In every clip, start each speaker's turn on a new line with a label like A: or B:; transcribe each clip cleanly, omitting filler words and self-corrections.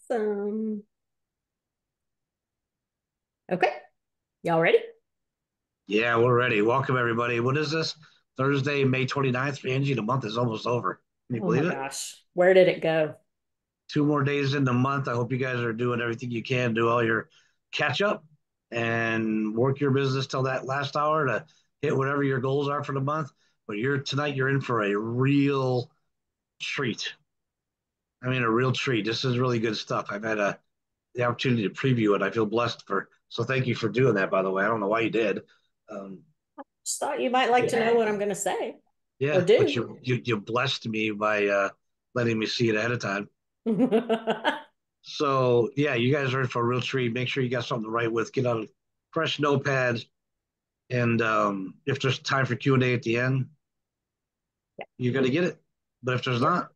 A: Awesome. Okay, y'all ready?
B: Yeah, we're ready. Welcome, everybody. What is this? Thursday, May 29th. Angie, the month is almost over. Can you
A: Oh my
B: believe it?
A: gosh, where did it go?
B: 2 more days in the month. I hope you guys are doing everything you can, do all your catch up and work your business till that last hour to hit whatever your goals are for the month. But you're in for a real treat. I mean, a real treat. This is really good stuff. I've had the opportunity to preview it. I feel blessed so thank you for doing that, by the way. I don't know why you did. Um,
A: Just thought you might like to know what I'm going to say or
B: Yeah, but
A: do.
B: you blessed me by letting me see it ahead of time. So yeah, you guys are in for a real treat. Make sure you got something to write with. Get out a fresh notepad, and if there's time for Q&A at the end, you're gonna get it. But if there's
A: Yep.
B: not,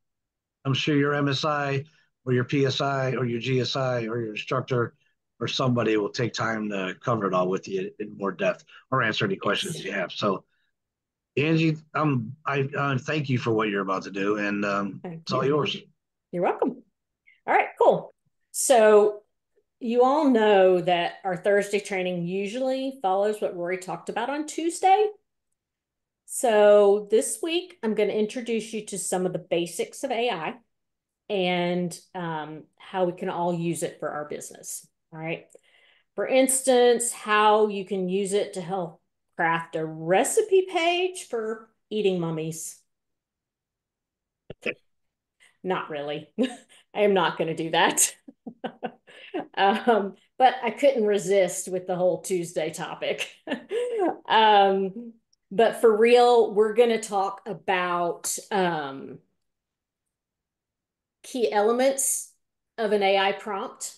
B: I'm sure your MSI or your PSI or your GSI or your instructor or somebody will take time to cover it all with you in more depth or answer any questions
A: Yes.
B: you have. So Angie, I thank you for what you're about to do, and
A: Thank
B: it's all
A: you.
B: yours.
A: You're welcome. All right, cool. So you all know that our Thursday training usually follows what Rory talked about on Tuesday. So this week, I'm going to introduce you to some of the basics of AI and how we can all use it for our business. All right. For instance, how you can use it to help craft a recipe page for eating mummies. Not really. I am not going to do that. But I couldn't resist with the whole Tuesday topic. um, but for real, we're going to talk about key elements of an AI prompt,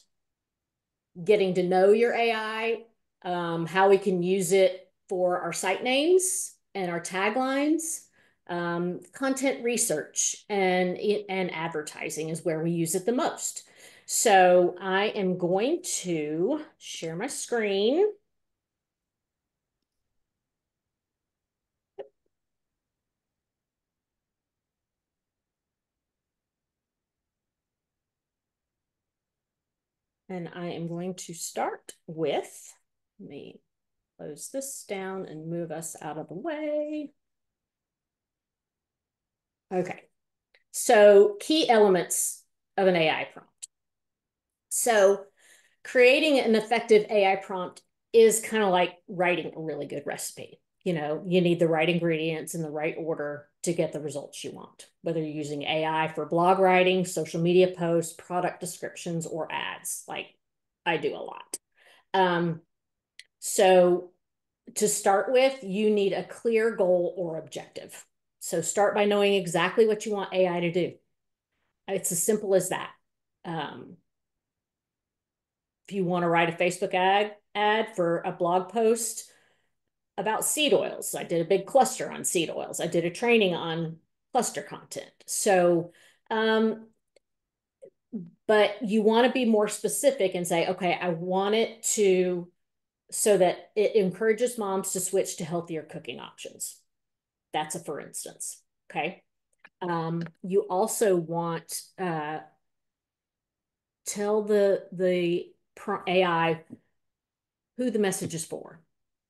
A: getting to know your AI, how we can use it for our site names and our taglines. Content research and advertising is where we use it the most. So I am going to share my screen. And I am going to start with, let me close this down and move us out of the way. Okay, so key elements of an AI prompt. So creating an effective AI prompt is kind of like writing a really good recipe. You know, you need the right ingredients in the right order to get the results you want, whether you're using AI for blog writing, social media posts, product descriptions, or ads, like I do a lot. Um, so to start with, you need a clear goal or objective. So start by knowing exactly what you want AI to do. It's as simple as that. Um, if you want to write a Facebook ad for a blog post about seed oils, I did a big cluster on seed oils. I did a training on cluster content. So, but you want to be more specific and say, okay, I want it to so that it encourages moms to switch to healthier cooking options. That's a for instance. Okay. You also want tell the AI who the message is for.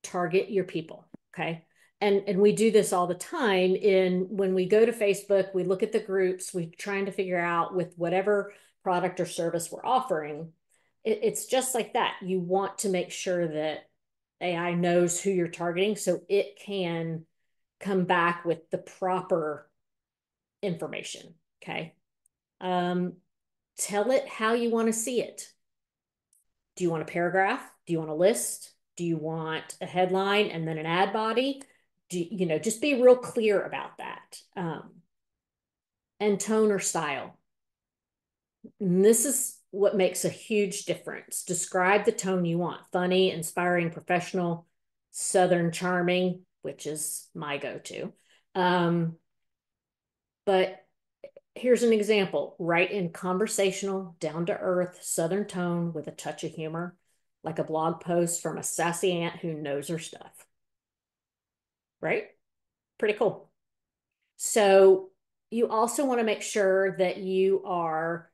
A: Target your people. Okay. And we do this all the time in when we go to Facebook, we look at the groups, we're trying to figure out with whatever product or service we're offering. It's just like that. You want to make sure that AI knows who you're targeting so it can come back with the proper information. Okay. Um, tell it how you want to see it. Do you want a paragraph? Do you want a list? Do you want a headline and then an ad body? Just be real clear about that. And tone or style. And this is what makes a huge difference. Describe the tone you want: funny, inspiring, professional, southern charming, which is my go-to. Um, but here's an example: write in conversational, down to earth, southern tone with a touch of humor, like a blog post from a sassy aunt who knows her stuff. Right? Pretty cool. So you also want to make sure that you are,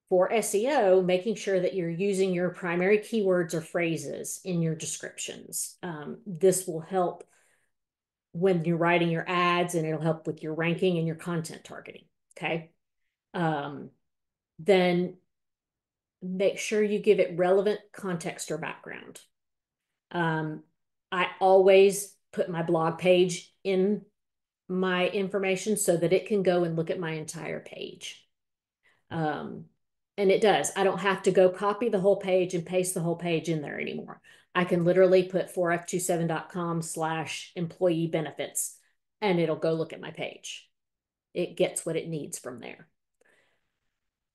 A: for SEO, making sure that you're using your primary keywords or phrases in your descriptions. This will help when you're writing your ads, and it'll help with your ranking and your content targeting. Okay. Then make sure you give it relevant context or background. I always put my blog page in my information so that it can go and look at my entire page. Um, and it does. I don't have to go copy the whole page and paste the whole page in there anymore. I can literally put 4f27.com/employee benefits, and it'll go look at my page. It gets what it needs from there.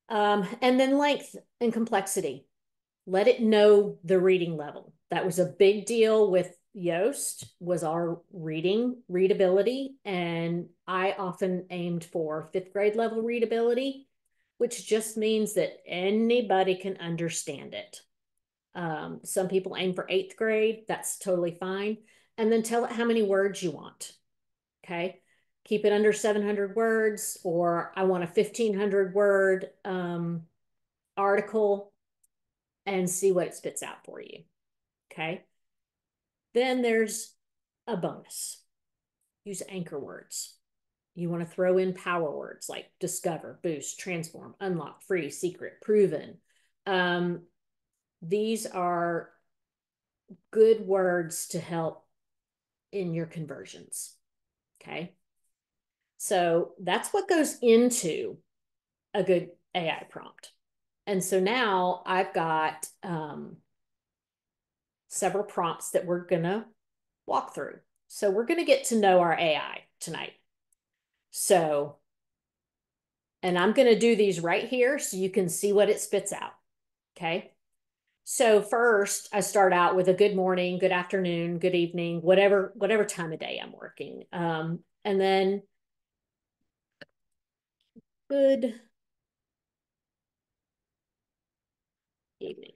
A: And then length and complexity. Let it know the reading level. That was a big deal with Yoast, was our readability. And I often aimed for 5th grade level readability, which just means that anybody can understand it. Some people aim for 8th grade. That's totally fine. And then tell it how many words you want. Okay. Keep it under 700 words, or I want a 1,500 word article, and see what it spits out for you. Okay. Then there's a bonus. Use anchor words. You want to throw in power words like discover, boost, transform, unlock, free, secret, proven. These are good words to help in your conversions. Okay. So that's what goes into a good AI prompt. And so now I've got several prompts that we're going to walk through. So we're going to get to know our AI tonight. So, and I'm going to do these right here so you can see what it spits out. Okay. So first I start out with a good morning, good afternoon, good evening, whatever time of day I'm working. And then good evening.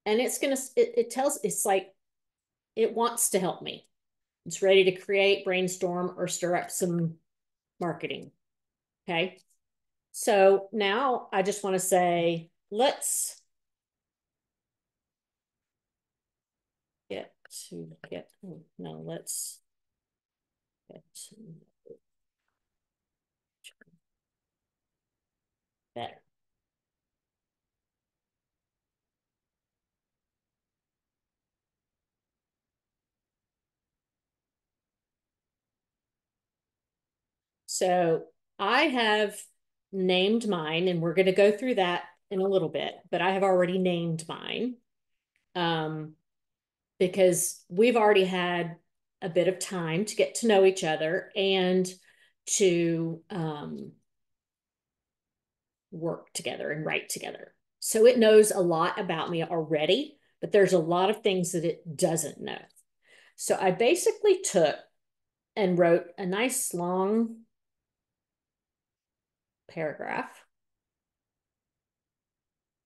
A: And it tells, it's like, it wants to help me. It's ready to create, brainstorm, or stir up some marketing. Okay. So now I just want to say, let's let's get better. So I have named mine, and we're going to go through that in a little bit, but I have already named mine because we've already had a bit of time to get to know each other and to work together and write together. So it knows a lot about me already, but there's a lot of things that it doesn't know. So I basically took and wrote a nice long paragraph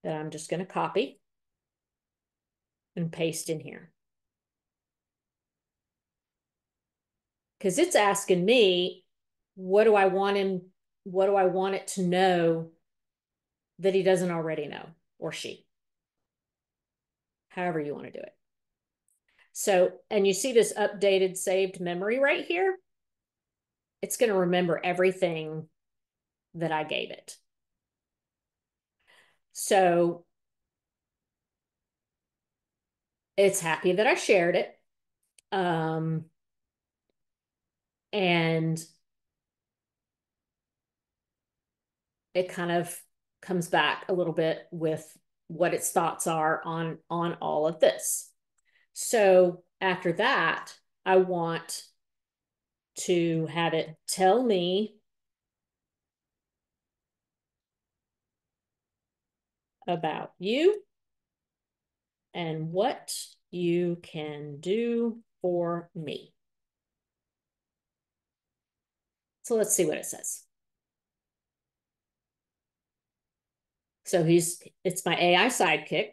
A: that I'm just going to copy and paste in here. Because it's asking me, what do I want it to know that he doesn't already know, or she, however you want to do it. So, and you see this updated saved memory right here? It's going to remember everything that I gave it. So it's happy that I shared it. And it kind of comes back a little bit with what its thoughts are on all of this. So after that, I want to have it tell me about you and what you can do for me. So let's see what it says. So it's my AI sidekick.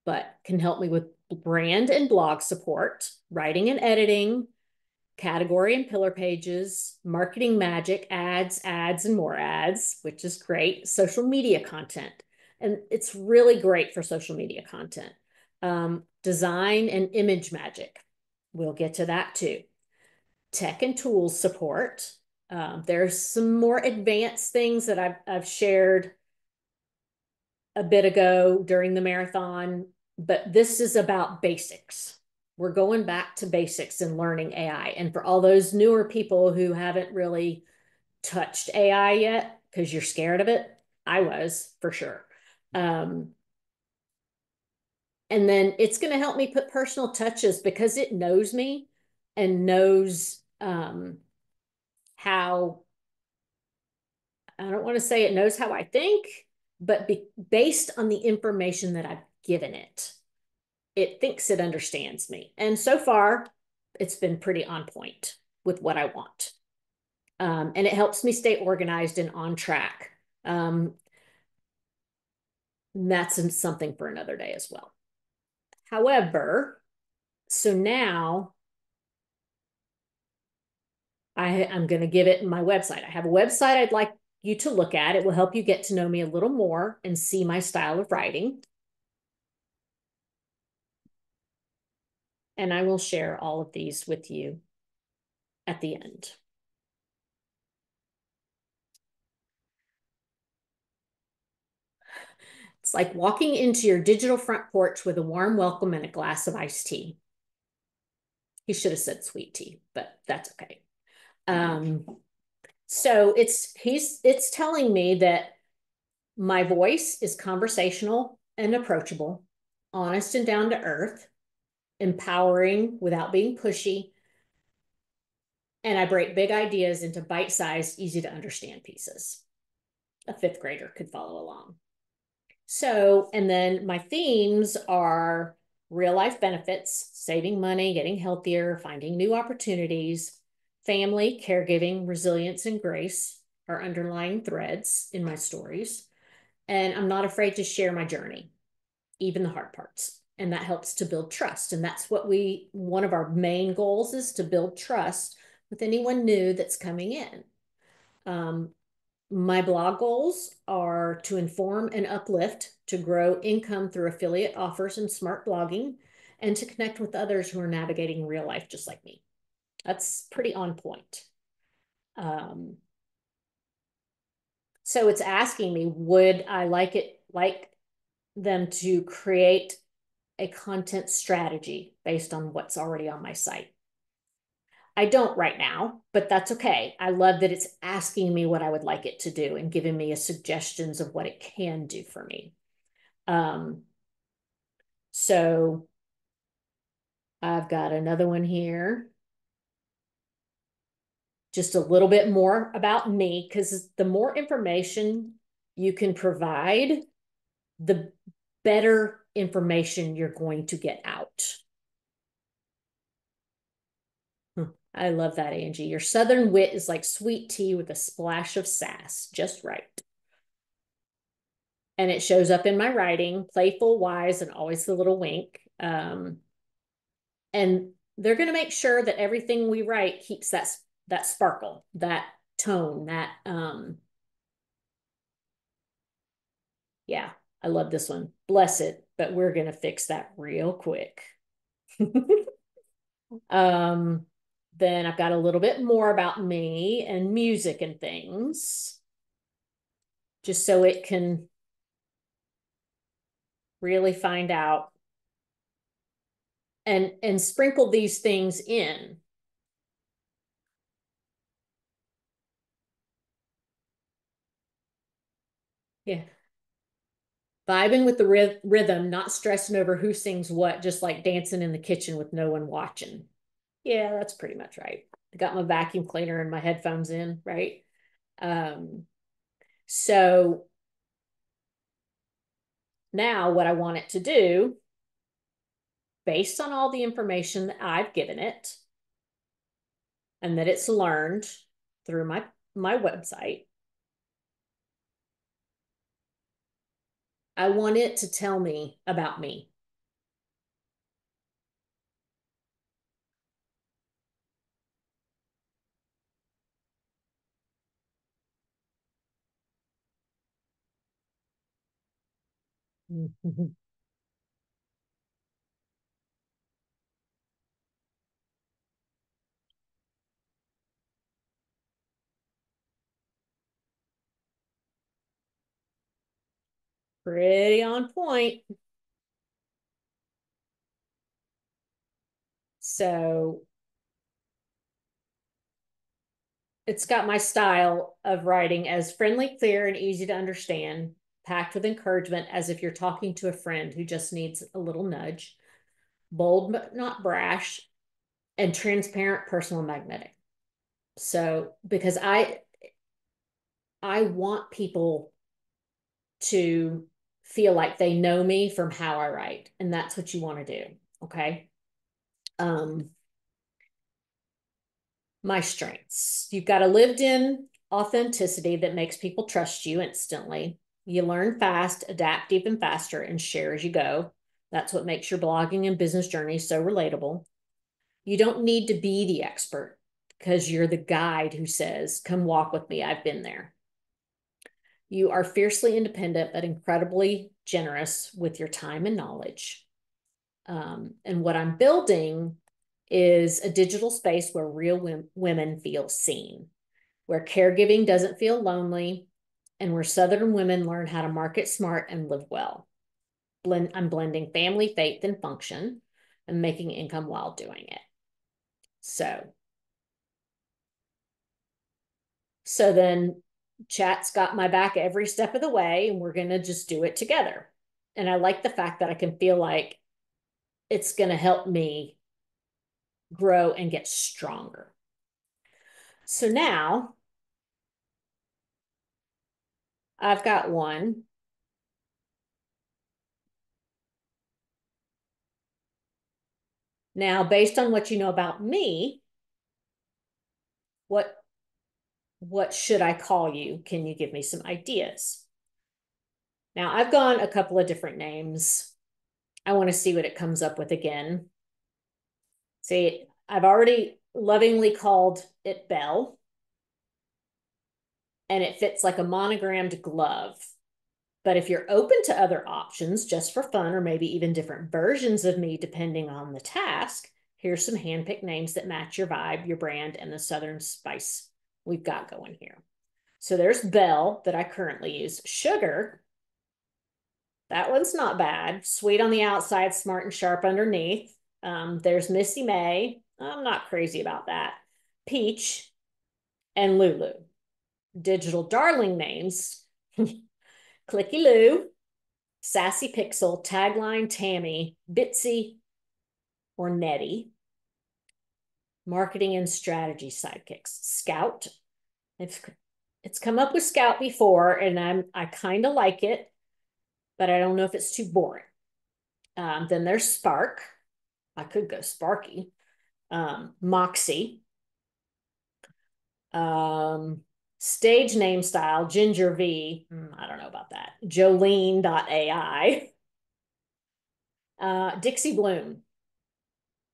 A: but can help me with brand and blog support, writing and editing, category and pillar pages, marketing magic, ads, and more ads, which is great, social media content. And it's really great for social media content. Design and image magic. We'll get to that too. Tech and tools support. There's some more advanced things that I've shared a bit ago during the marathon, but this is about basics. We're going back to basics and learning AI. And for all those newer people who haven't really touched AI yet, because you're scared of it, I was for sure. And then it's going to help me put personal touches because it knows me and knows how, I don't want to say it knows how I think, but based on the information that I've given it, it thinks it understands me. And so far, it's been pretty on point with what I want. And it helps me stay organized and on track. That's something for another day as well. However, so now I'm going to give it my website. I have a website I'd like you to look at. It will help you get to know me a little more and see my style of writing. And I will share all of these with you at the end. It's like walking into your digital front porch with a warm welcome and a glass of iced tea. He should have said sweet tea, but that's okay. So it's telling me that my voice is conversational and approachable, honest and down to earth, empowering without being pushy, and I break big ideas into bite-sized, easy to understand pieces. A fifth grader could follow along. So, and then my themes are real life benefits, saving money, getting healthier, finding new opportunities, family, caregiving, resilience, and grace are underlying threads in my stories. And I'm not afraid to share my journey, even the hard parts. And that helps to build trust. And that's what one of our main goals is to build trust with anyone new that's coming in. My blog goals are to inform and uplift, to grow income through affiliate offers and smart blogging, and to connect with others who are navigating real life just like me. That's pretty on point. So it's asking me, would I like them to create a content strategy based on what's already on my site? I don't right now, but that's okay. I love that it's asking me what I would like it to do and giving me suggestions of what it can do for me. So I've got another one here. Just a little bit more about me, because the more information you can provide, the better information you're going to get out. I love that, Angie. Your Southern wit is like sweet tea with a splash of sass, just right. And it shows up in my writing, playful, wise, and always the little wink. And they're going to make sure that everything we write keeps that sparkle, that tone, that yeah, I love this one. Bless it, but we're going to fix that real quick. Then I've got a little bit more about me and music and things, just so it can really find out and sprinkle these things in. Yeah. Vibing with the rhythm, not stressing over who sings what, just like dancing in the kitchen with no one watching. Yeah, that's pretty much right. I got my vacuum cleaner and my headphones in, right? So now what I want it to do, based on all the information that I've given it and that it's learned through my website, I want it to tell me about me. Pretty on point. So it's got my style of writing as friendly, clear, and easy to understand, packed with encouragement as if you're talking to a friend who just needs a little nudge, bold but not brash, and transparent, personal, and magnetic. So because I want people to feel like they know me from how I write, and that's what you want to do. Okay. Um, my strengths. You've got a lived in authenticity that makes people trust you instantly. You learn fast, adapt even faster, and share as you go. That's what makes your blogging and business journey so relatable. You don't need to be the expert because you're the guide who says, come walk with me. I've been there. You are fiercely independent, but incredibly generous with your time and knowledge. And what I'm building is a digital space where real women feel seen, where caregiving doesn't feel lonely, and where Southern women learn how to market smart and live well. I'm blending family, faith, and function and making income while doing it. So, so then chat's got my back every step of the way, and we're going to just do it together. And I like the fact that I can feel like it's going to help me grow and get stronger. So now I've got one. Now, based on what you know about me, what what should I call you? Can you give me some ideas? Now, I've gone a couple of different names. I want to see what it comes up with again. See, I've already lovingly called it Belle, and it fits like a monogrammed glove. But if you're open to other options just for fun, or maybe even different versions of me depending on the task, here's some handpicked names that match your vibe, your brand, and the Southern spice we've got going here. So there's Belle that I currently use. Sugar, that one's not bad. Sweet on the outside, smart and sharp underneath. There's Missy May. I'm not crazy about that. Peach and Lulu. Digital darling names. Clicky Lou, Sassy Pixel, Tagline Tammy, Bitsy or Nettie. Marketing and strategy sidekicks. Scout. It's it's come up with Scout before, and I kind of like it, but I don't know if it's too boring. Then there's Spark. I could go Sparky. Moxie. Um, Stage name style, Ginger V. I don't know about that. Jolene.ai. Dixie Bloom.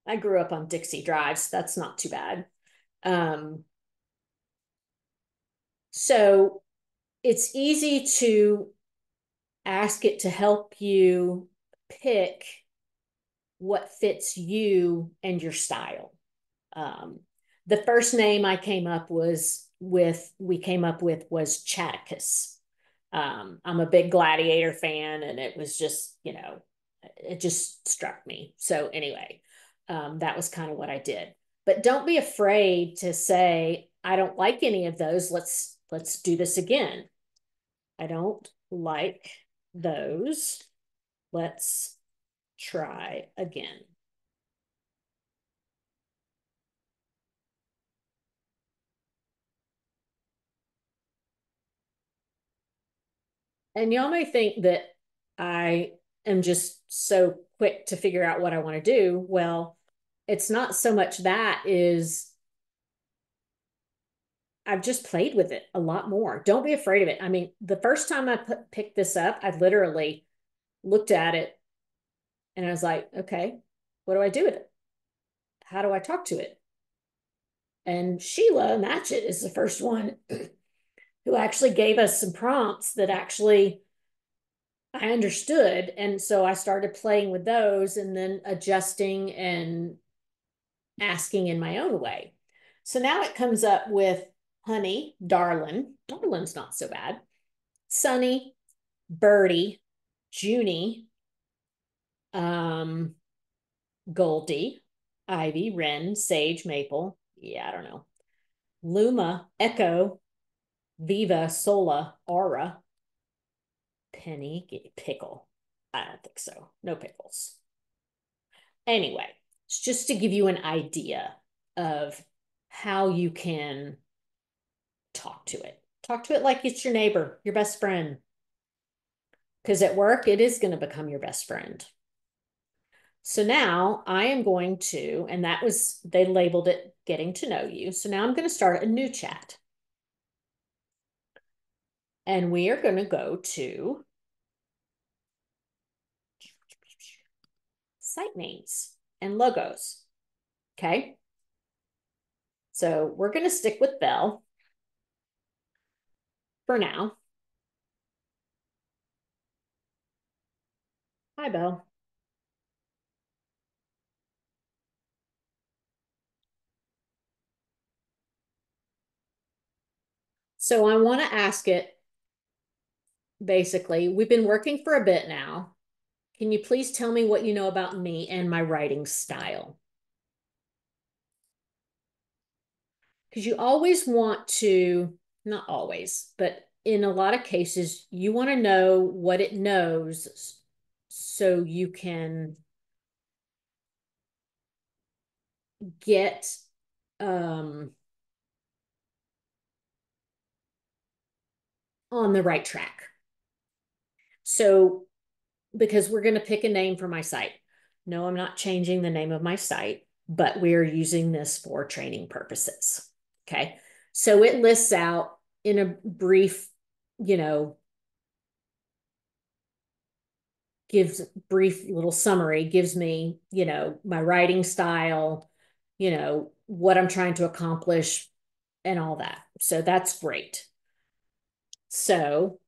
A: I grew up on Dixie Drives. That's not too bad. Um, so it's easy to ask it to help you pick what fits you and your style. Um, the first name I came up we came up with was Chaticus. I'm a big Gladiator fan, and it was just, it just struck me. So anyway, that was kind of what I did. But don't be afraid to say, I don't like any of those. Let's do this again. I don't like those. Let's try again. And y'all may think that I am just so quick to figure out what I want to do. Well, it's not so much that is I've just played with it a lot more. Don't be afraid of it. I mean, the first time I picked this up, I literally looked at it, and I was like, okay, what do I do with it? How do I talk to it? And Sheila Matchett is the first one who actually gave us some prompts that actually I understood. And so I started playing with those and then adjusting and asking in my own way. So now it comes up with honey, darling. Darlin's not so bad. Sunny, birdie, Junie, um, Goldie, Ivy, Wren, Sage, Maple. Yeah, I don't know. Luma, Echo, Viva, Sola, Aura, Penny, Pickle. I don't think so. No pickles. Anyway, it's just to give you an idea of how you can talk to it. Talk to it like it's your neighbor, your best friend. Because at work, it is going to become your best friend. So now I am going to, and that was, they labeled it getting to know you. So now I'm going to start a new chat. And we are going to go to site names and logos. Okay. So we're going to stick with Bell for now. Hi, Belle. So I want to ask it basically, we've been working for a bit now. Can you please tell me what you know about me and my writing style? Because you always want to, not always, but in a lot of cases, you want to know what it knows so you can get um, on the right track. So, because we're going to pick a name for my site. No, I'm not changing the name of my site, but we're using this for training purposes. Okay. So it lists out in a brief, you know, gives brief little summary, gives me, you know, my writing style, you know, what I'm trying to accomplish and all that. So that's great. So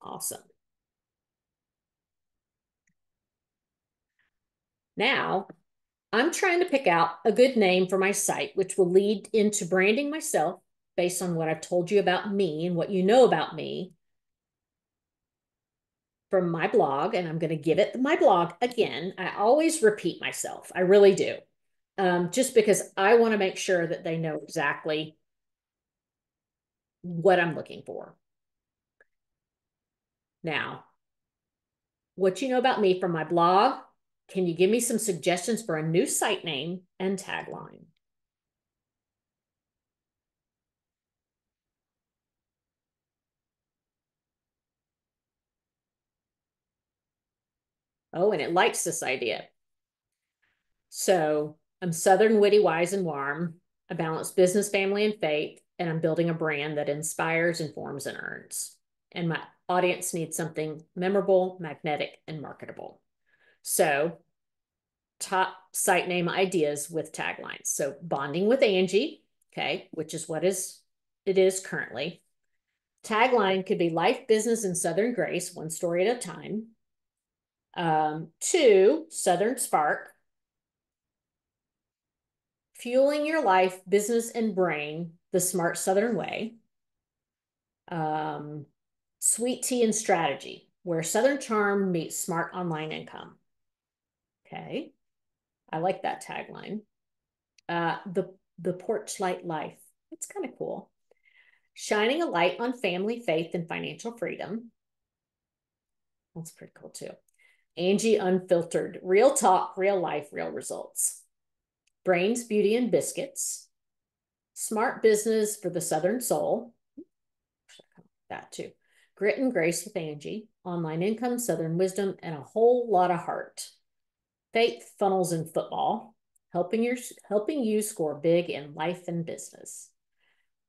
A: awesome. Now I'm trying to pick out a good name for my site, which will lead into branding myself based on what I've told you about me and what you know about me from my blog. And I'm going to give it my blog again. I always repeat myself. I really do. Just because I want to make sure that they know exactly what I'm looking for. Now, what you know about me from my blog, can you give me some suggestions for a new site name and tagline? Oh, and it likes this idea. So I'm Southern, witty, wise, and warm. I balance business, family, and faith, and I'm building a brand that inspires, informs, and earns. And my audience needs something memorable, magnetic, and marketable. So top site name ideas with taglines. So bonding with Angie, okay, which is what it is currently. Tagline could be life, business, and Southern grace, one story at a time. Two, Southern spark, fueling your life, business, and brain the smart Southern way. Um, sweet tea and strategy, where Southern charm meets smart online income. Okay, I like that tagline. The porch light life. It's kind of cool. Shining a light on family, faith, and financial freedom. That's pretty cool too. Angie Unfiltered, real talk, real life, real results. Brains, beauty, and biscuits. Smart business for the Southern soul. That too. Grit and grace with Angie. Online income, Southern wisdom, and a whole lot of heart. Faith, funnels, and football. Helping you score big in life and business.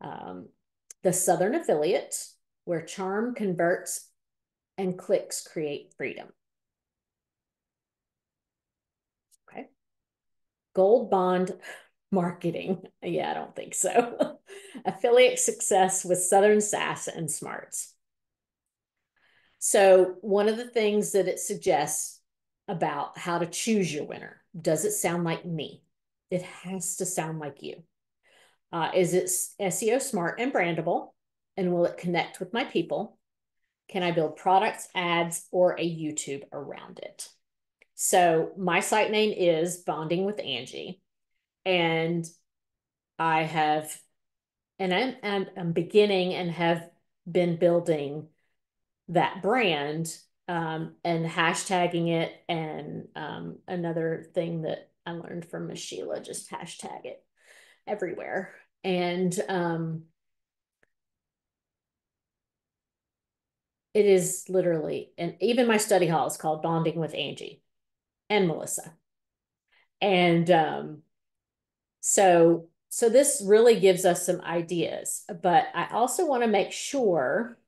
A: The Southern affiliate, where charm converts and clicks create freedom. Okay. Gold bond marketing. Yeah, I don't think so. Affiliate success with Southern Sass and Smarts. So, one of the things that it suggests about how to choose your winner, does it sound like me? It has to sound like you. Is it SEO smart and brandable? And will it connect with my people? Can I build products, ads, or a YouTube around it? So my site name is Bonding with Angie. And I have, and I'm beginning and have been building that brand and hashtagging it. And another thing that I learned from Miss Sheila, just hashtag it everywhere. And it is literally, and even my study hall is called Bonding with Angie and Melissa. And so this really gives us some ideas, but I also want to make sure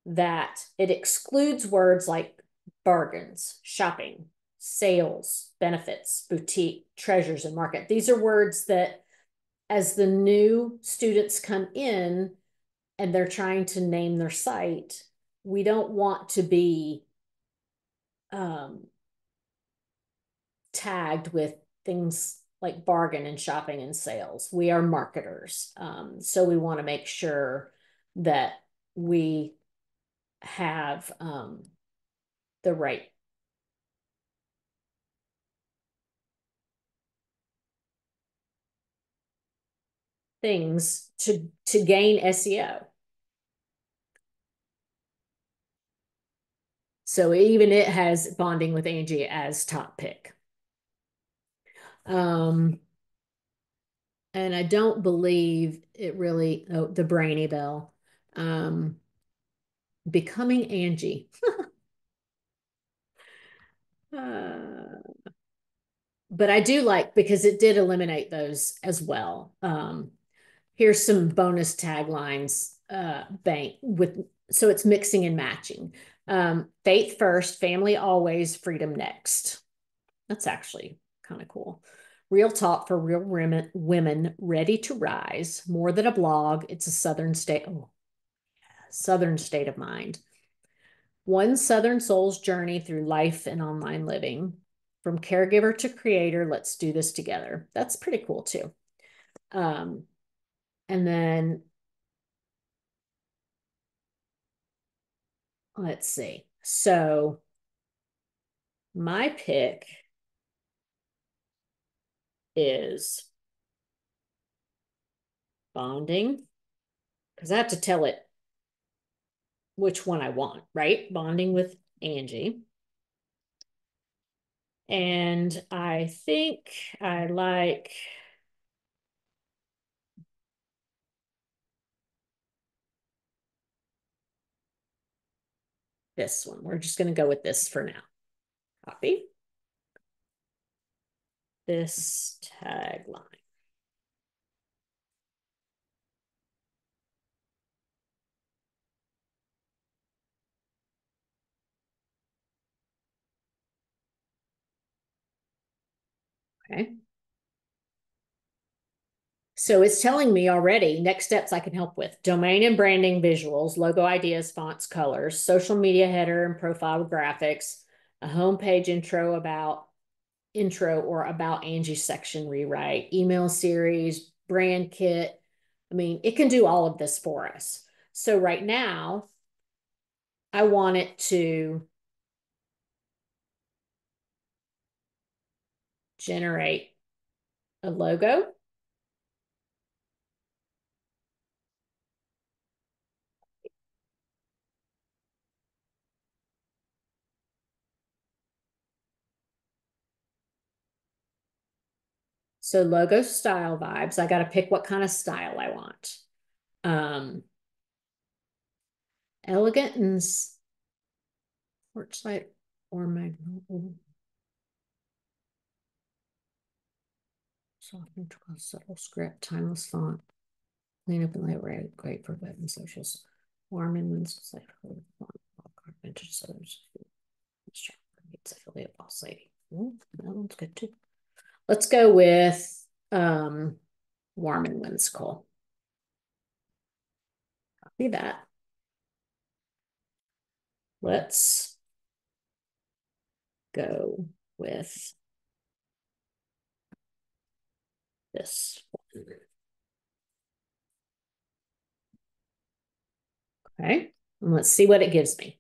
A: that it excludes words like bargains, shopping, sales, benefits, boutique, treasures, and market. These are words that, as the new students come in and they're trying to name their site, we don't want to be um, tagged with things like bargain and shopping and sales. We are marketers. So we want to make sure that we have the right things to gain SEO. So even it has Bonding with Angie as top pick. And I don't believe it really, oh, the Brainy Bell. Becoming Angie. uh, but I do like, because it did eliminate those as well. Here's some bonus taglines, bank with, so it's mixing and matching. Faith first, family always, freedom next. That's actually kind of cool. Real talk for real women ready to rise. More than a blog, it's a southern state of mind. One Southern soul's journey through life and online living. From caregiver to creator, let's do this together. That's pretty cool too. And then let's see. So my pick is bonding, because I have to tell it which one I want, right? Bonding with Angie. And I think I like this one. We're just going to go with this for now. Copy this tagline. Okay. So it's telling me already next steps I can help with: domain and branding visuals, logo ideas, fonts, colors, social media header and profile graphics, a homepage intro or about Angie section rewrite, email series, brand kit. I mean, it can do all of this for us. So right now, I want it to generate a logo. So logo style vibes. I got to pick what kind of style I want. Um, elegant and porch or magnolia. Soft neutral, subtle script, timeless font, clean up and lightweight, great for web and socials. Warm and font. So it's affiliate boss lady. Ooh, that one's good too. Let's go with warm and whimsical. Copy that. Let's go with this one. Okay, and let's see what it gives me.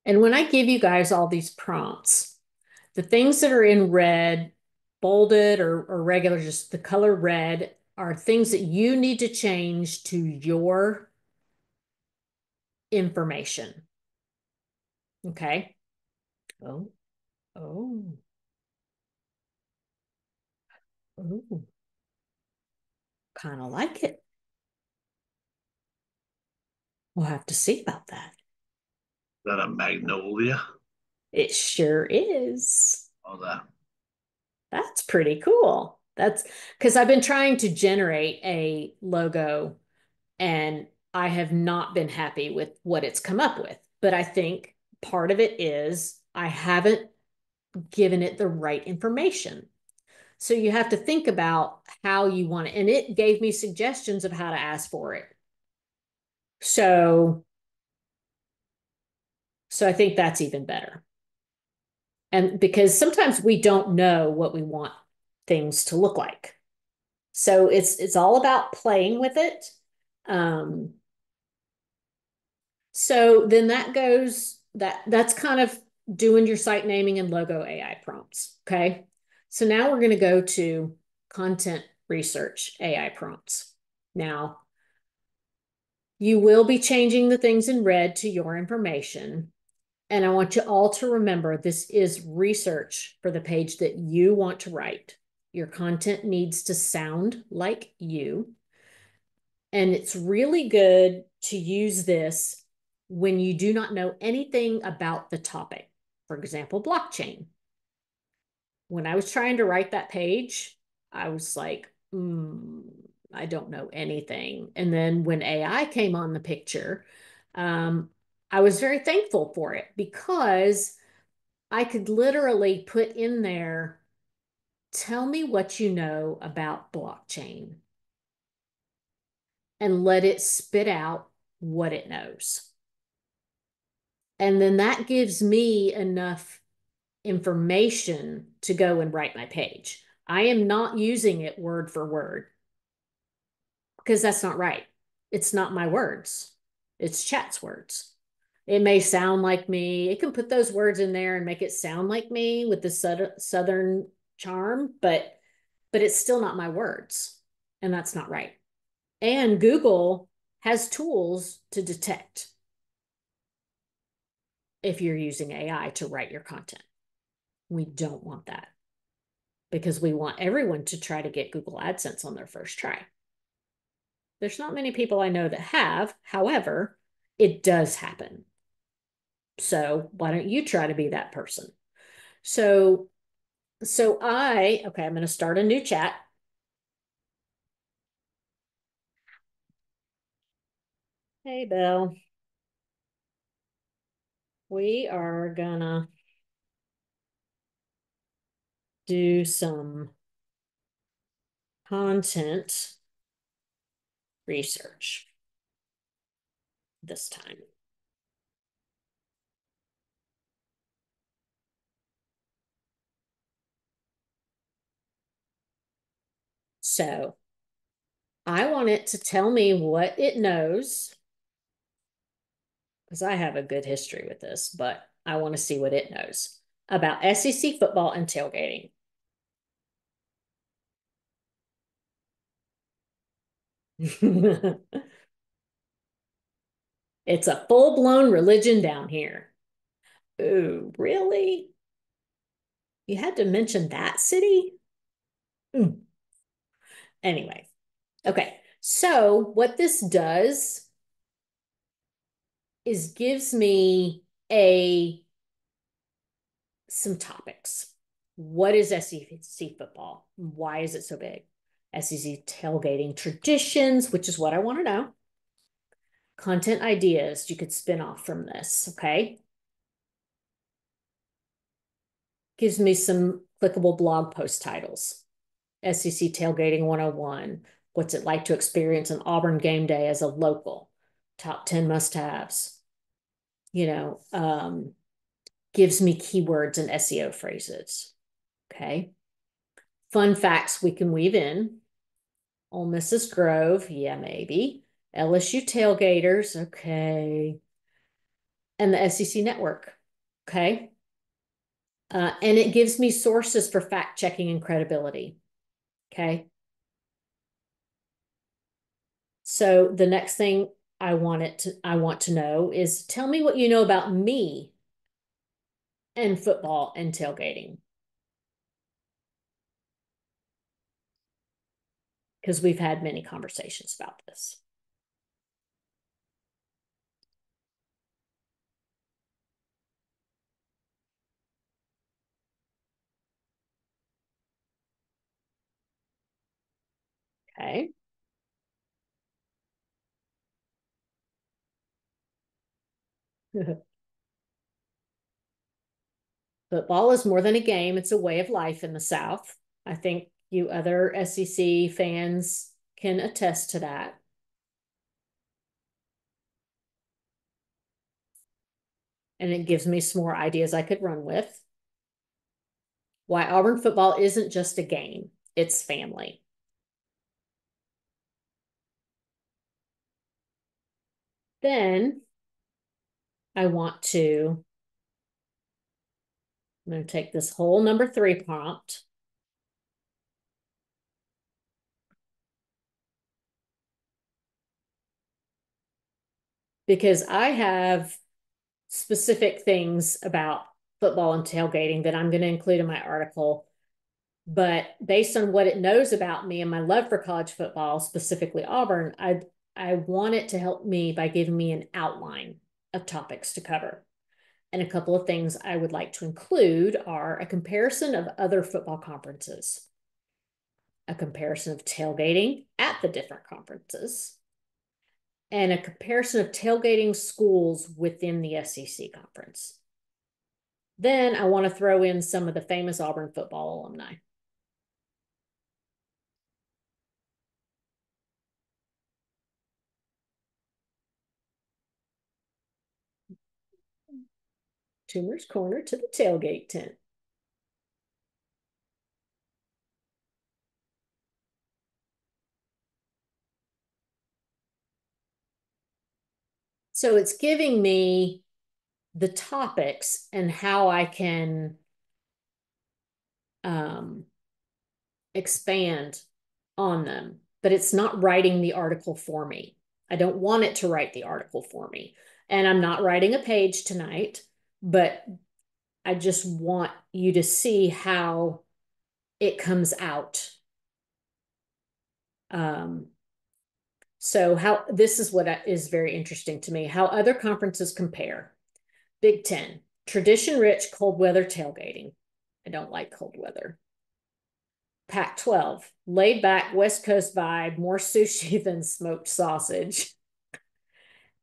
A: And when I give you guys all these prompts, the things that are in red, bolded or regular, just the color red, are things that you need to change to your information. Okay. Oh, oh, oh, kind of like it. We'll have to see about that.
B: Is that a magnolia?
A: It sure is.
B: Oh, that.
A: That's pretty cool. That's because I've been trying to generate a logo and I have not been happy with what it's come up with. But I think part of it is I haven't given it the right information. So you have to think about how you want it. And it gave me suggestions of how to ask for it. So, so I think that's even better. And because sometimes we don't know what we want things to look like. So it's all about playing with it. Um, so then that's kind of doing your site naming and logo AI prompts. Okay. So now we're going to go to content research AI prompts. Now, you will be changing the things in red to your information. And I want you all to remember this is research for the page that you want to write. Your content needs to sound like you. And it's really good to use this when you do not know anything about the topic. For example, blockchain. When I was trying to write that page, I was like, I don't know anything. And then when AI came on the picture, um, I was very thankful for it because I could literally put in there, tell me what you know about blockchain and let it spit out what it knows. And then that gives me enough information to go and write my page. I am not using it word for word because that's not right. It's not my words, it's chat's words. It may sound like me. It can put those words in there and make it sound like me with the southern charm, but it's still not my words. And that's not right. And Google has tools to detect if you're using AI to write your content. We don't want that because we want everyone to try to get Google AdSense on their first try. There's not many people I know that have. However, it does happen. So why don't you try to be that person? So, okay, I'm going to start a new chat. Hey, Bill, we are gonna do some content research this time. So I want it to tell me what it knows because I have a good history with this, but I want to see what it knows about SEC football and tailgating. It's a full-blown religion down here. Ooh, really? You had to mention that city? Mm. Anyway, Okay. So what this does is gives me a some topics. What is SEC football? Why is it so big? SEC tailgating traditions, which is what I want to know. Content ideas you could spin off from this. Okay. Gives me some clickable blog post titles. SEC Tailgating 101. What's it like to experience an Auburn game day as a local? Top 10 must haves. You know, gives me keywords and SEO phrases. Okay. Fun facts we can weave in. Ole Mrs. Grove. Yeah, maybe. LSU tailgaters. Okay. And the SEC network. Okay. And it gives me sources for fact checking and credibility. Okay. So the next thing I want to know is tell me what you know about me and football and tailgating. Because we've had many conversations about this. Okay. Football is more than a game, it's a way of life in the South. I think you other SEC fans can attest to that. And it gives me some more ideas I could run with. Why Auburn football isn't just a game, it's family. Then I'm going to take this whole number 3 prompt because I have specific things about football and tailgating that I'm going to include in my article. But based on what it knows about me and my love for college football, specifically Auburn, I want it to help me by giving me an outline of topics to cover. And a couple of things I would like to include are a comparison of other football conferences, a comparison of tailgating at the different conferences, and a comparison of tailgating schools within the SEC conference. Then I want to throw in some of the famous Auburn football alumni. Toomer's Corner to the tailgate tent. So it's giving me the topics and how I can um, expand on them, but it's not writing the article for me. I don't want it to write the article for me. And I'm not writing a page tonight, but I just want you to see how it comes out. Um, so how this is what is very interesting to me, how other conferences compare. Big Ten, tradition rich cold weather tailgating. I don't like cold weather. Pac-12, laid back West Coast vibe, more sushi than smoked sausage.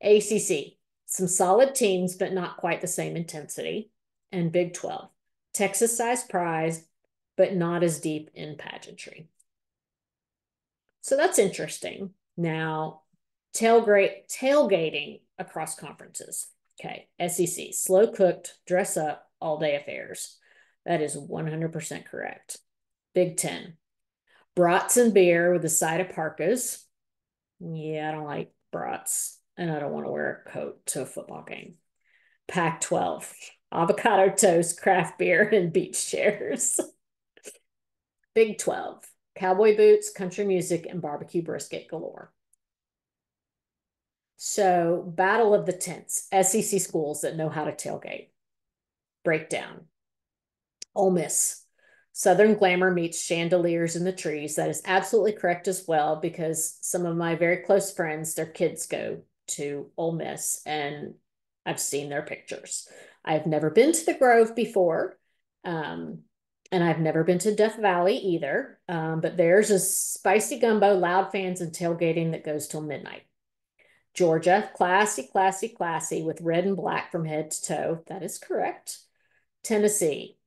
A: ACC, some solid teams, but not quite the same intensity. And Big 12, Texas sized prize, but not as deep in pageantry. So that's interesting. Now, tailgating across conferences. Okay, SEC, slow cooked, dress up, all day affairs. That is 100% correct. Big Ten, brats and beer with a side of parkas. Yeah, I don't like brats, and I don't want to wear a coat to a football game. Pac-12, avocado toast, craft beer, and beach chairs. Big 12, cowboy boots, country music, and barbecue brisket galore. So, battle of the tents, SEC schools that know how to tailgate. Breakdown. Ole Miss, Southern glamour meets chandeliers in the trees. That is absolutely correct as well, because some of my very close friends, their kids go to Ole Miss, and I've seen their pictures. I've never been to the Grove before, and I've never been to Death Valley either. But there's a spicy gumbo, loud fans, and tailgating that goes till midnight. Georgia, classy, classy, classy, with red and black from head to toe. That is correct. Tennessee,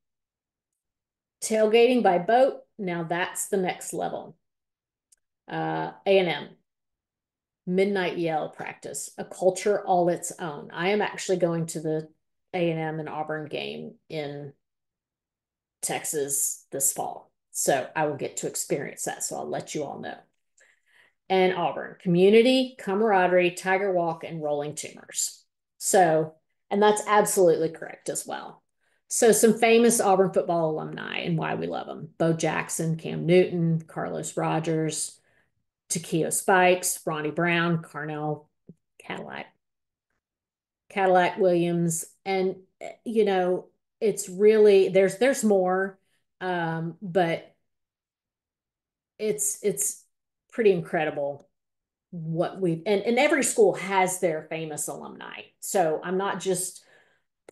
A: tailgating by boat. Now that's the next level. A&M, midnight yell practice, a culture all its own. I am actually going to the A&M and Auburn game in Texas this fall, so I will get to experience that. So I'll let you all know. And Auburn, community, camaraderie, tiger walk, and rolling tumors. So, and that's absolutely correct as well. So some famous Auburn football alumni and why we love them: Bo Jackson, Cam Newton, Carlos Rogers, Takeo Spikes, Ronnie Brown, Cadillac, Cadillac Williams. And, you know, it's really, there's more, but it's pretty incredible what we and every school has their famous alumni. So I'm not just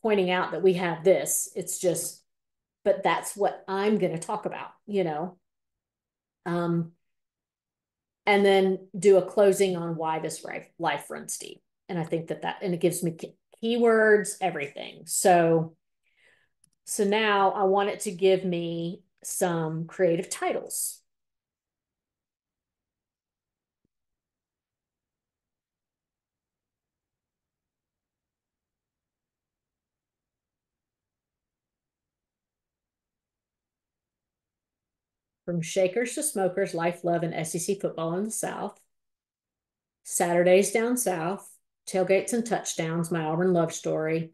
A: pointing out that we have this. It's just, but that's what I'm going to talk about, you know. Um, and then do a closing on why this life runs deep. And I think and it gives me keywords, everything. So now I want it to give me some creative titles. From Shakers to Smokers, Life, Love, and SEC Football in the South. Saturdays Down South, Tailgates and Touchdowns, My Auburn Love Story.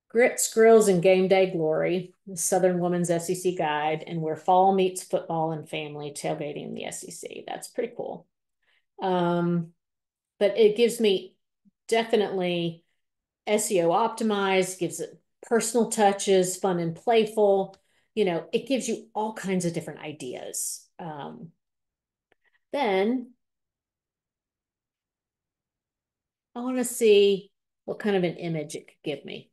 A: Grits, Grills, and Game Day Glory, the Southern Woman's SEC Guide, and Where Fall Meets Football and Family, Tailgating in the SEC. That's pretty cool. But it gives me definitely SEO optimized, gives it personal touches, fun and playful. You know, it gives you all kinds of different ideas. Then I want to see what kind of an image it could give me.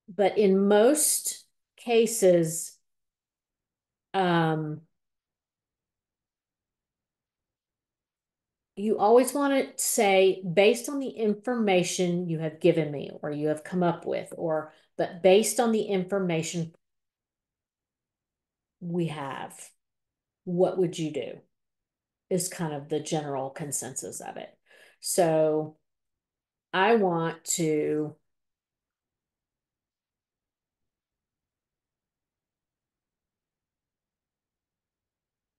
A: But in most cases, you always want to say, based on the information you have given me or you have come up with, but based on the information we have, what would you do? Is kind of the general consensus of it. So I want to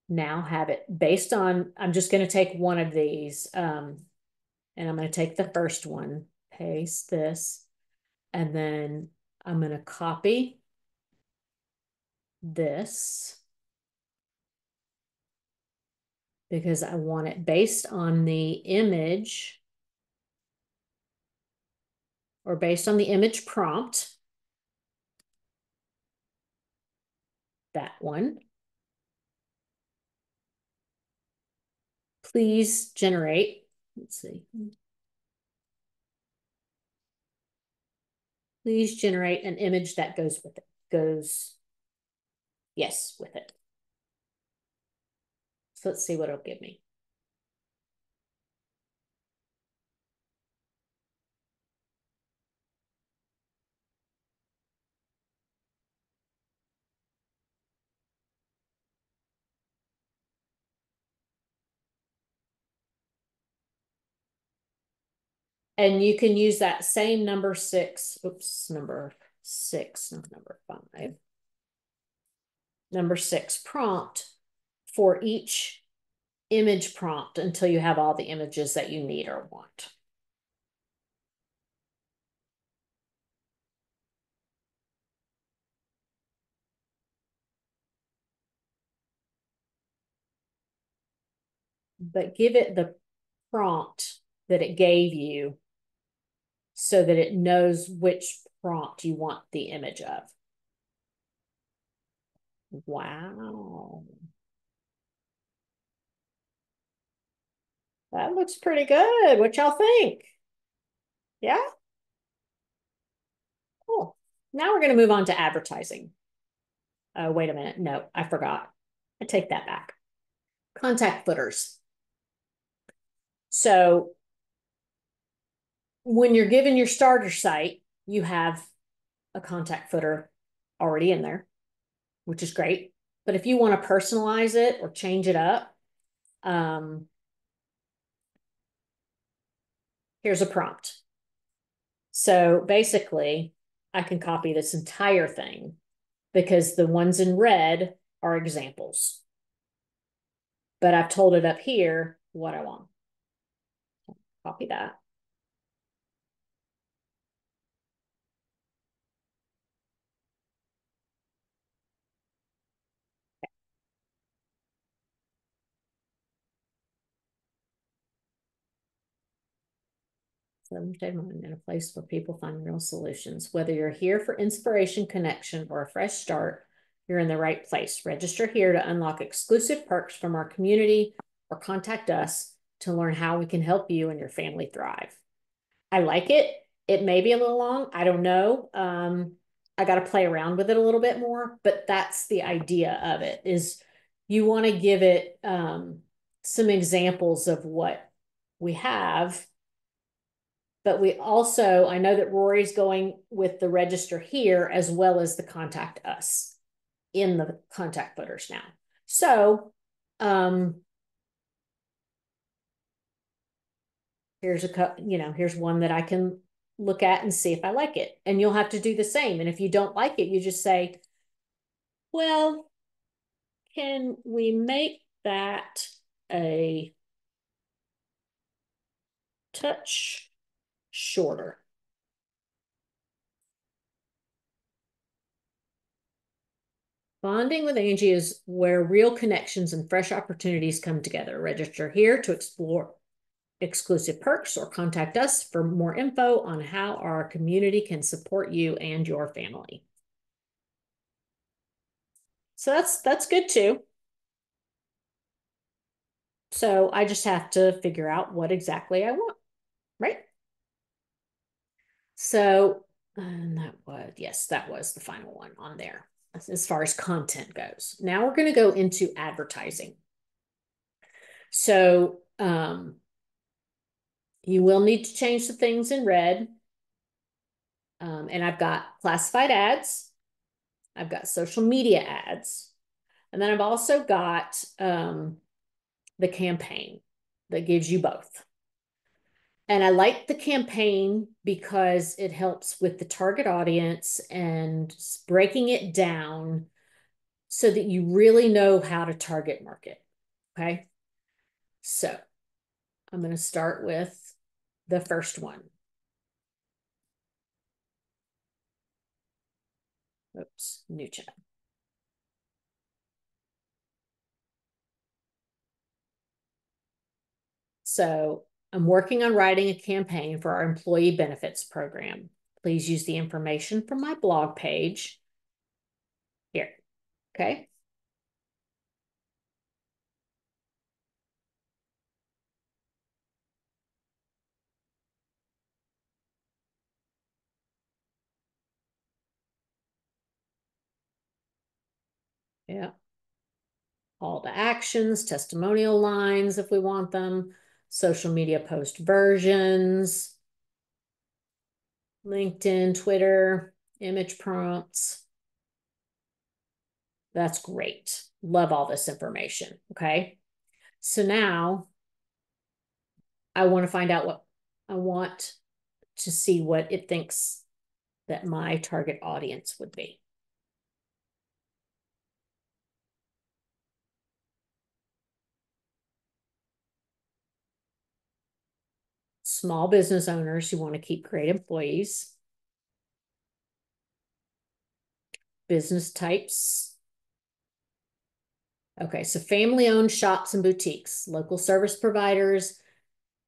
A: now have it based on, I'm just going to take one of these, and I'm going to take the first one, paste this, and then I'm going to copy this because I want it based on the image or based on the image prompt. That one. Please generate, let's see. Please generate an image that goes with it. Goes, yes, with it. So let's see what it'll give me. And you can use that same number 6, number 6, not number 5. Number 6 prompt for each image prompt until you have all the images that you need or want. But give it the prompt that it gave you so that it knows which prompt you want the image of. Wow. That looks pretty good. What y'all think? Yeah? Cool. Now we're going to move on to advertising. Oh, wait a minute. No, I forgot. I take that back. Contact footers. So when you're given your starter site, you have a contact footer already in there, which is great. But if you want to personalize it or change it up, here's a prompt. So basically, I can copy this entire thing because the ones in red are examples. But I've told it up here what I want. Copy that. In a place where people find real solutions. Whether you're here for inspiration, connection, or a fresh start, you're in the right place. Register here to unlock exclusive perks from our community or contact us to learn how we can help you and your family thrive. I like it. It may be a little long. I don't know. I got to play around with it a little bit more, but that's the idea of it is you want to give it some examples of what we have. But we also, I know that Rory's going with the register here as well as the contact us in the contact footers now. So here's here's one that I can look at and see if I like it. And you'll have to do the same. And if you don't like it, you just say, well, can we make that a touch shorter? Bonding with Angie is where real connections and fresh opportunities come together. Register here to explore exclusive perks or contact us for more info on how our community can support you and your family. So that's good too. So I just have to figure out what exactly I want, right? So, and that was the final one on there as far as content goes. Now we're going to go into advertising. So, you will need to change the things in red. And I've got classified ads. I've got social media ads. And then I've also got the campaign that gives you both. And I like the campaign because it helps with the target audience and breaking it down so that you really know how to target market. Okay. So I'm going to start with the first one. Oops, new chat. So I'm working on writing a campaign for our employee benefits program. Please use the information from my blog page here. Okay. Yeah. Call to actions, testimonial lines if we want them, social media post versions, LinkedIn, Twitter, image prompts. That's great. Love all this information. Okay. So now I want to find out what I want to see what it thinks that my target audience would be. Small business owners who want to keep great employees, business types. Okay, so family-owned shops and boutiques, local service providers,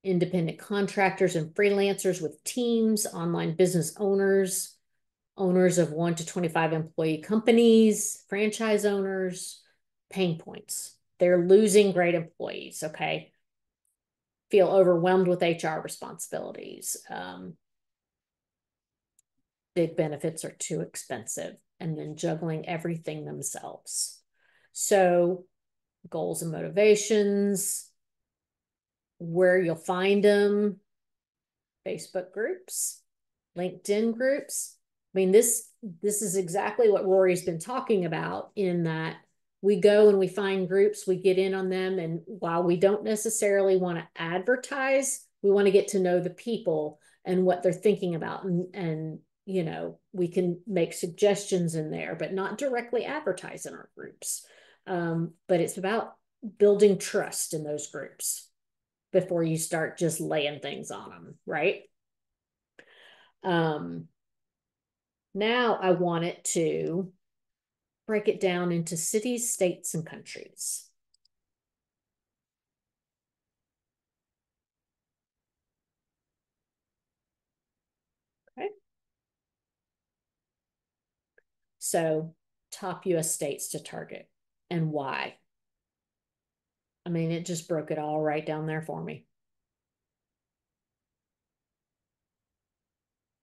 A: independent contractors and freelancers with teams, online business owners, owners of 1 to 25 employee companies, franchise owners, pain points. They're losing great employees, okay? Feel overwhelmed with HR responsibilities. Big benefits are too expensive, and then juggling everything themselves. So goals and motivations, where you'll find them, Facebook groups, LinkedIn groups. I mean, this is exactly what Rory's been talking about, in that we go and we find groups, we get in on them, and while we don't necessarily want to advertise, we want to get to know the people and what they're thinking about, and you know, we can make suggestions in there, but not directly advertise in our groups. But it's about building trust in those groups before you start just laying things on them, right? Now I want it to break it down into cities, states, and countries. Okay. So top US states to target and why. I mean, it just broke it all right down there for me.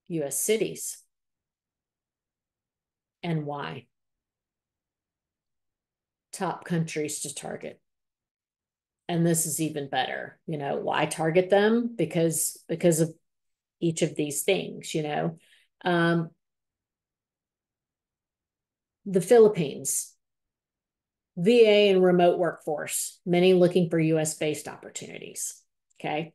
A: US cities and why. Top countries to target. And this is even better. You know, why target them? Because of each of these things, you know. The Philippines, VA and remote workforce, many looking for US based opportunities. Okay.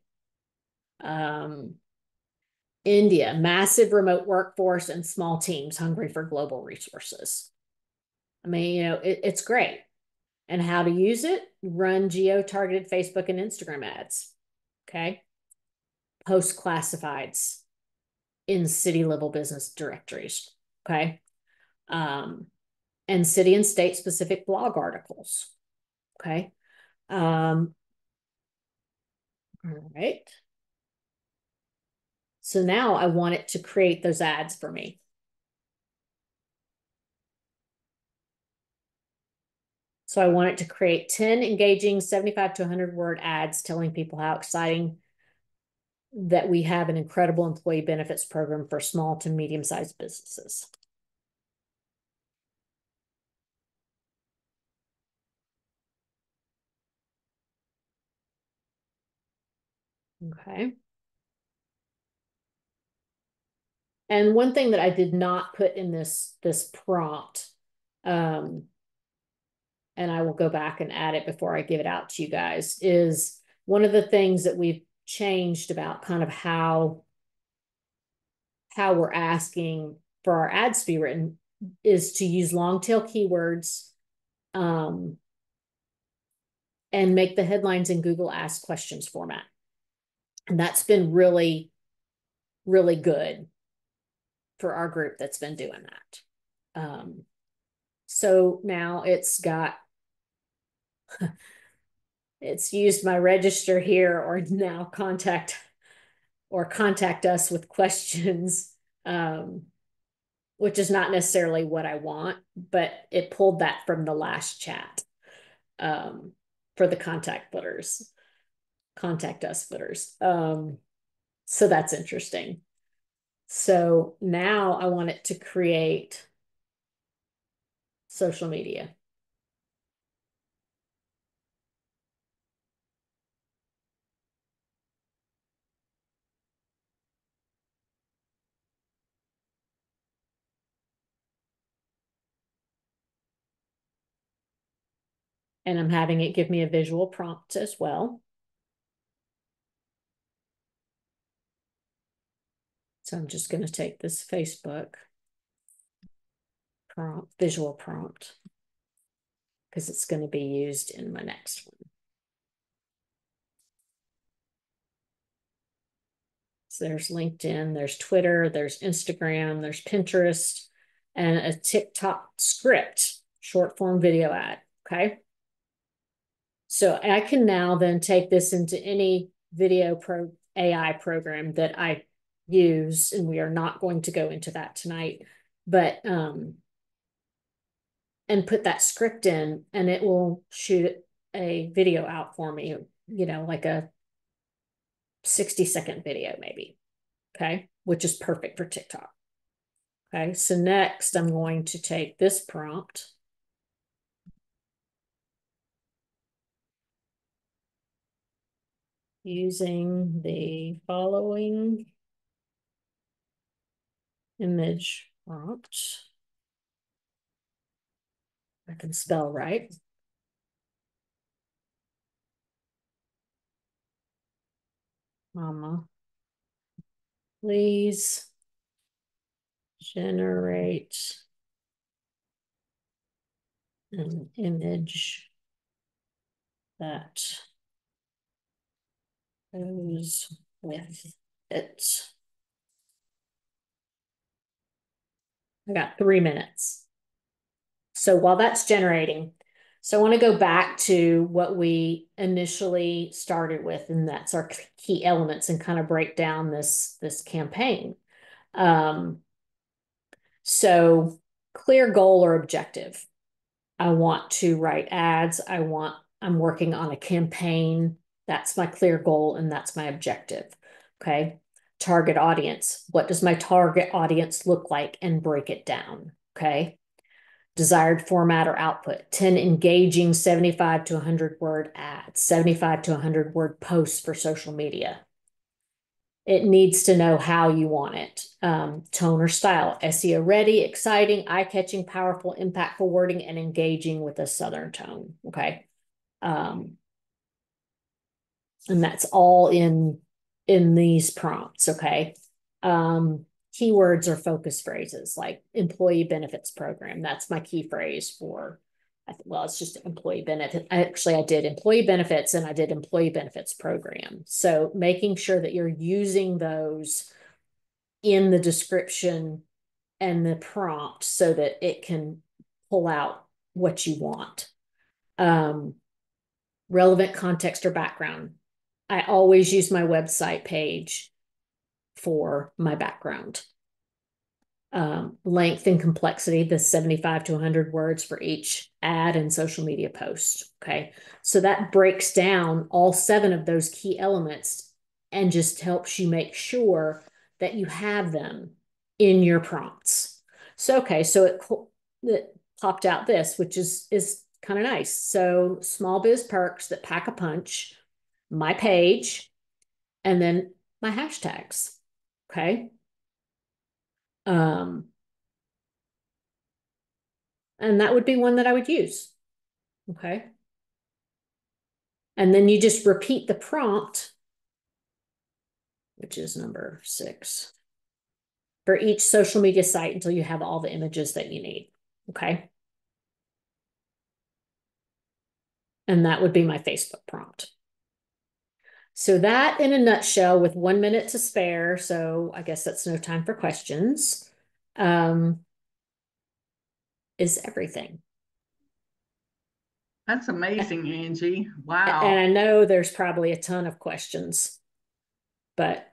A: India, massive remote workforce and small teams hungry for global resources. I mean, you know, it's great. And how to use it? Run geo-targeted Facebook and Instagram ads. Okay. Post classifieds in city level business directories. Okay. And city and state specific blog articles. Okay. All right. So now I want it to create those ads for me. So I want it to create 10 engaging 75 to 100 word ads telling people how exciting that we have an incredible employee benefits program for small to medium-sized businesses. Okay. And one thing that I did not put in this prompt, and I will go back and add it before I give it out to you guys, is one of the things that we've changed about kind of how we're asking for our ads to be written is to use long tail keywords, and make the headlines in Google Ask Questions format. And that's been really, really good for our group that's been doing that. So now it's used my register here, or now contact us with questions, which is not necessarily what I want, but it pulled that from the last chat, for the contact us footers. So that's interesting. So now I want it to create social media. And I'm having it give me a visual prompt as well. So I'm just going to take this Facebook prompt, visual prompt, because it's going to be used in my next one. So there's LinkedIn, there's Twitter, there's Instagram, there's Pinterest, and a TikTok script, short form video ad. Okay. So I can now then take this into any AI program that I use, and we are not going to go into that tonight, but and put that script in, and it will shoot a video out for me, like a 60-second video maybe. Okay, which is perfect for TikTok. Okay, so next I'm going to take this prompt using the following image prompt. I can spell right. Mama, please generate an image that goes with it. I got 3 minutes. So while that's generating, so I want to go back to what we initially started with, and that's our key elements, and kind of break down this campaign. So clear goal or objective. I want to write ads. I'm working on a campaign. That's my clear goal, and that's my objective. Okay. Target audience. What does my target audience look like, and break it down? Okay. Desired format or output, 10 engaging 75 to 100 word ads, 75 to 100 word posts for social media. It needs to know how you want it. Tone or style, SEO ready, exciting, eye-catching, powerful, impactful wording, and engaging with a Southern tone. Okay. And that's all in these prompts. Okay. Keywords or focus phrases like employee benefits program. That's my key phrase for, well, it's just employee benefit. I did employee benefits, and I did employee benefits program. So making sure that you're using those in the description and the prompt so that it can pull out what you want. Relevant context or background. I always use my website page for my background. Length and complexity, the 75 to 100 words for each ad and social media post. Okay. So that breaks down all 7 of those key elements and just helps you make sure that you have them in your prompts. So, okay. So it popped out this, which is kind of nice. So small biz perks that pack a punch, my page, and then my hashtags. Okay. And that would be one that I would use. Okay. And then you just repeat the prompt, which is number 6, for each social media site until you have all the images that you need. Okay. And that would be my Facebook prompt. So that in a nutshell, with 1 minute to spare, so I guess that's no time for questions, is everything.
C: That's amazing, Angie.
A: And
C: Wow.
A: I know there's probably a ton of questions, but